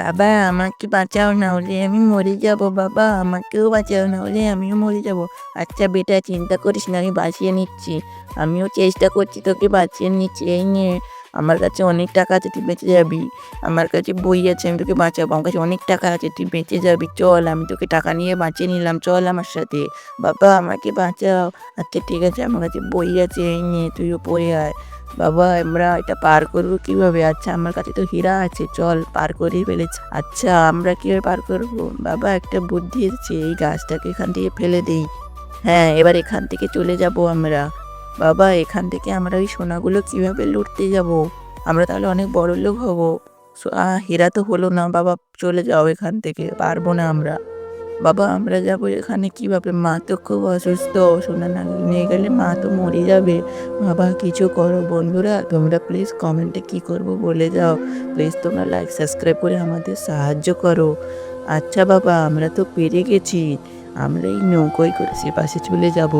বাবা আমাকে বাঁচাও, না হলে আমি মরে যাব। বাবা আমাকেও বাঁচাও, না হলে আমিও মরে যাব। আচ্ছা বেটা, চিন্তা করিস না, আমি বাঁচিয়ে নিচ্ছি। আমিও চেষ্টা করছি তোকে বাঁচিয়ে নিচ্ছি। এই নিয়ে, আমার কাছে অনেক টাকা আছে, তুই বেঁচে যাবি। আমার কাছে বই আছে, আমি তোকে বাঁচাবো। আমার কাছে অনেক টাকা আছে, তুই বেঁচে যাবি। চল, আমি তোকে টাকা নিয়ে বাঁচিয়ে নিলাম, চল আমার সাথে। বাবা আমাকে বাঁচাও। আচ্ছা ঠিক আছে, আমার কাছে বই আছে, এই নিয়ে তুইও পড়ে আয়। বাবা আমরা এটা পার করবো কিভাবে? আচ্ছা আমার কাছে তো হীরা আছে, চল পার করেই ফেলেছি। আচ্ছা আমরা কিভাবে পার করবো? বাবা একটা বুদ্ধি এসেছে, এই গাছটাকে এখান থেকে ফেলে দেই। হ্যাঁ, এবার এখান থেকে চলে যাব আমরা। বাবা এখান থেকে আমরা ওই সোনাগুলো কিভাবে লুটতে যাব? আমরা তাহলে অনেক বড় লোক হবো। হীরা তো হলো না, বাবা চলে যাও এখান থেকে, পারবো না আমরা। বাবা আমরা যাবো এখানে কিভাবে? মা তো খুব অসুস্থ, সোনা না নিয়ে গেলে মা তো মরে যাবে। বাবা কিছু করো। বন্ধুরা তোমরা প্লিজ কমেন্টে কি করব বলে যাও। প্লিজ তোমরা লাইক সাবস্ক্রাইব করে আমাদের সাহায্য করো। আচ্ছা বাবা আমরা তো পেরে গেছি, আমরা এই নৌকোয় করে সে পাশে চলে যাব।